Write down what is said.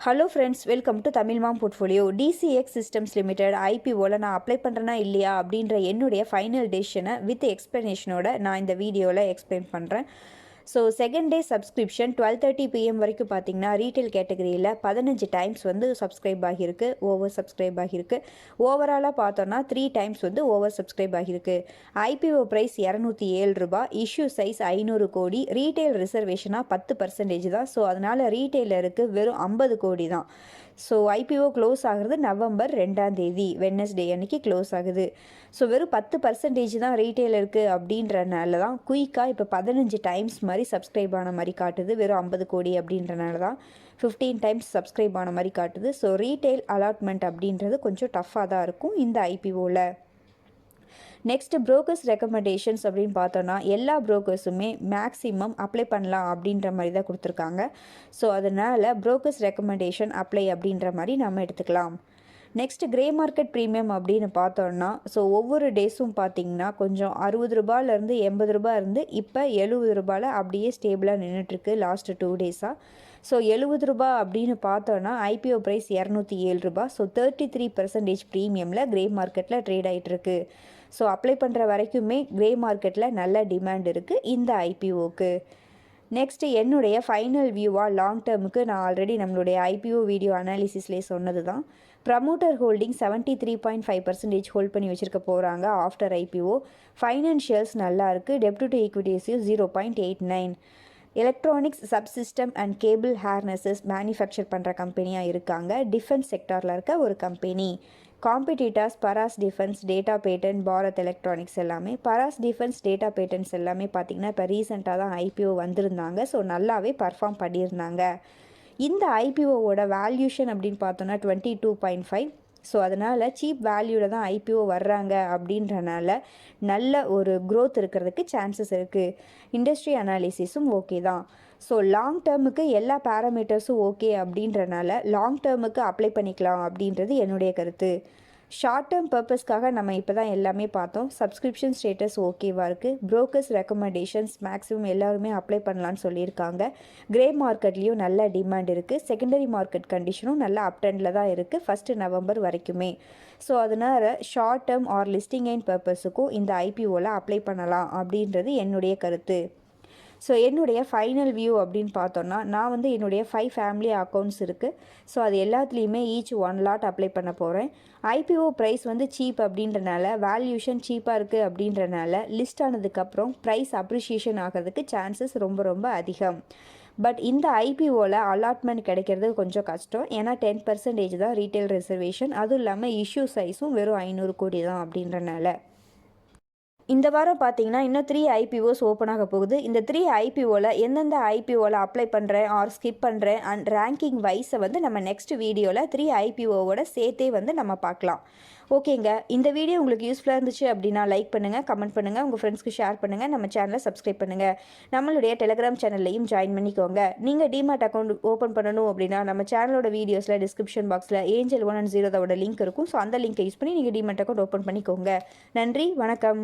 Hello friends, welcome to Tamil mom portfolio. DCX systems limited ஐபிஓவில் நான் apply பண்ணுறேன்னா இல்லையா அப்படின்ற என்னுடைய ஃபைனல் டெசிஷனை வித் எக்ஸ்ப்ளனேஷனோட நான் இந்த வீடியோவில் எக்ஸ்பிளைன் பண்ணுறேன். So second day subscription 12:30 PM வரைக்கும் பார்த்தீங்கன்னா ரீட்டைல் கேட்டகரியில் 15 டைம்ஸ் வந்து சப்ஸ்கிரைப் ஆகியிருக்கு, ஓவர் சப்ஸ்கிரைப் ஆகியிருக்கு. ஓவராலாக பார்த்தோன்னா 3 டைம்ஸ் வந்து ஓவர் சப்ஸ்கிரைப் ஆகியிருக்கு. ஐபிஓ ப்ரைஸ் ₹207, இஷ்யூ சைஸ் 500 கோடி, ரீட்டைல் ரிசர்வேஷனாக 10% தான். ஸோ அதனால் ரீட்டைலருக்கு வெறும் 50 கோடி தான். ஸோ ஐபிஓ க்ளோஸ் ஆகிறது நவம்பர் 2 வெட்னஸ்டே அன்னைக்கு க்ளோஸ் ஆகுது. ஸோ வெறும் 10% தான் ரீட்டைலருக்கு அப்படின்றனால தான் குயிக்காக இப்போ 15 டைம்ஸ் மாதிரி சப்ஸ்கிரைப் ஆன மாதிரி காட்டுது. வெறும் 50 கோடி அப்படின்றனால தான் 15 டைம்ஸ் சப்ஸ்கிரைப் ஆன மாதிரி காட்டுது. ஸோ ரீட்டைல் அலாட்மெண்ட் அப்படின்றது கொஞ்சம் டஃப்பாக தான் இருக்கும் இந்த ஐபிஓவில். நெக்ஸ்ட் ப்ரோக்கர்ஸ் ரெக்கமெண்டேஷன்ஸ் அப்படின்னு பார்த்தோன்னா எல்லா ப்ரோக்கர்ஸுமே மேக்ஸிமம் அப்ளை பண்ணலாம் அப்படின்ற மாதிரி தான் கொடுத்துருக்காங்க. ஸோ அதனால் ப்ரோக்கர்ஸ் ரெக்கமெண்டேஷன் அப்ளை அப்படின்ற மாதிரி நம்ம எடுத்துக்கலாம். நெக்ஸ்ட் கிரே மார்க்கெட் ப்ரீமியம் அப்படின்னு பார்த்தோன்னா ஒவ்வொரு டேஸும் பார்த்திங்கன்னா கொஞ்சம் ₹60 ₹80 இருந்து இப்போ ₹70 அப்படியே ஸ்டேபிளாக நின்றுட்டுருக்கு லாஸ்ட்டு 2 டேஸாக. ஸோ ₹70 அப்படின்னு பார்த்தோன்னா ஐபிஓ ப்ரைஸ் ₹207. ஸோ 33% ப்ரீமியமில் கிரே மார்க்கெட்டில் ட்ரேட் ஆகிட்டுருக்கு. ஸோ அப்ளை பண்ணுற வரைக்குமே கிரே மார்க்கெட்டில் நல்ல டிமாண்ட் இருக்குது இந்த ஐபிஓக்கு. நெக்ஸ்ட்டு என்னுடைய ஃபைனல் வியூவாக லாங் டேர்முக்கு நான் ஆல்ரெடி நம்மளுடைய ஐபிஓ வீடியோ அனாலிசிஸ்லேயே சொன்னது தான். ப்ரமோட்டர் ஹோல்டிங் 73.5% ஹோல்ட் பண்ணி வச்சுருக்க போகிறாங்க ஆஃப்டர் ஐபிஓ. ஃபைனான்ஷியல்ஸ் நல்லா இருக்குது. டெப்ட் to equity ratio 0.89. Electronics subsystem and cable harnesses manufacture பண்ணுற கம்பெனியாக இருக்காங்க. டிஃபென்ஸ் செக்டாரில் இருக்க ஒரு company. Competitors Paras Defence, Data Pattern, Bharat Electronics எல்லாமே. பராஸ் டிஃபென்ஸ், டேட்டா பேட்டன்ஸ் எல்லாமே பார்த்திங்கன்னா இப்போ ரீசெண்டாக தான் ஐபிஓ வந்திருந்தாங்க. ஸோ நல்லாவே பர்ஃபார்ம் பண்ணியிருந்தாங்க. இந்த ஐபிஓவோட வேல்யூஷன் அப்படின்னு பார்த்தோன்னா 22.5. ஸோ அதனால் சீப் வேல்யூவில் தான் ஐபிஓ வர்றாங்க அப்படின்றனால நல்ல ஒரு க்ரோத் இருக்கிறதுக்கு சான்சஸ் இருக்குது. இண்டஸ்ட்ரி அனாலிசிஸும் ஓகே தான். ஸோ லாங் டேர்முக்கு எல்லா பேராமீட்டர்ஸும் ஓகே அப்படின்றனால லாங் டேர்முக்கு அப்ளை பண்ணிக்கலாம் அப்படின்றது என்னுடைய கருத்து. ஷார்ட் டேர்ம் பர்பஸ்க்காக நம்ம இப்போ தான் எல்லாமே பார்த்தோம். சப்ஸ்கிரிப்ஷன் ஸ்டேட்டஸ் ஓகேவாக இருக்குது. ப்ரோக்கர்ஸ் ரெக்கமெண்டேஷன்ஸ் மேக்ஸிமம் எல்லாருமே அப்ளை பண்ணலான்னு சொல்லியிருக்காங்க. கிரே மார்க்கெட்லேயும் நல்ல டிமாண்ட் இருக்குது. செகண்டரி மார்க்கெட் கண்டிஷனும் நல்ல அப் ட்ரெண்டில் தான் இருக்குது 1 நவம்பர் வரைக்குமே. ஸோ அதனால் short term or listing gain பர்பஸுக்கும் இந்த ஐபிஓவில் அப்ளை பண்ணலாம் அப்படின்றது என்னுடைய கருத்து. ஸோ என்னுடைய ஃபைனல் வியூ அப்படின்னு பார்த்தோன்னா நான் வந்து என்னுடைய 5 ஃபேமிலி அக்கௌண்ட்ஸ் இருக்குது. ஸோ அது எல்லாத்துலேயுமே ஈச் 1 லாட் அப்ளை பண்ண போகிறேன். ஐபிஓ ப்ரைஸ் வந்து சீப் அப்படின்றனால, வேல்யூஷன் சீப்பாக இருக்குது அப்படின்றனால லிஸ்ட் ஆனதுக்கப்புறம் ப்ரைஸ் அப்ரிஷியேஷன் ஆகிறதுக்கு சான்சஸ் ரொம்ப ரொம்ப அதிகம். பட் இந்த ஐபிஓவில் அலாட்மெண்ட் கிடைக்கிறது கொஞ்சம் கஷ்டம். ஏன்னா 10% தான் ரீட்டைல் ரிசர்வேஷன். அதுவும் இல்லாமல் இஷ்யூ சைஸும் வெறும் 500 கோடி தான் அப்படின்றனால. இந்த வாரம் பார்த்தீங்கன்னா இன்னும் 3 ஐபிஓஸ் ஓப்பன் ஆக போகுது. இந்த 3 ஐபிஓவில் எந்தெந்த ஐபிஓவில் அப்ளை பண்ணுறேன் ஆர் ஸ்கிப் பண்ணுறேன் அண்ட் ரேங்கிங் வைஸை வந்து நம்ம நெக்ஸ்ட் வீடியோவில் 3 ஐபிஓவோட சேர்த்தே வந்து நம்ம பார்க்கலாம். ஓகேங்க, இந்த வீடியோ உங்களுக்கு யூஸ்ஃபுல்லாக இருந்துச்சு அப்படின்னா லைக் பண்ணுங்கள், கமெண்ட் பண்ணுங்கள், உங்கள் ஃப்ரெண்ட்ஸ்க்கு ஷேர் பண்ணுங்கள், நம்ம சேனலை சப்ஸ்கிரைப் பண்ணுங்கள். நம்மளுடைய டெலிகிராம் சேனல்லையும் ஜாயின் பண்ணிக்கோங்க. நீங்கள் டிமாட் அக்கௌண்ட் ஓப்பன் பண்ணணும் அப்படின்னா நம்ம சேனலோட வீடியோஸில் டிஸ்கிரிப்ஷன் பாக்ஸில் ஏஞ்சல் 1 and 0 லிங்க் இருக்கும். ஸோ அந்த லிங்க்கை யூஸ் பண்ணி நீங்கள் டிமாட் அக்கௌண்ட் ஓப்பன் பண்ணிக்கோங்க. நன்றி, வணக்கம்.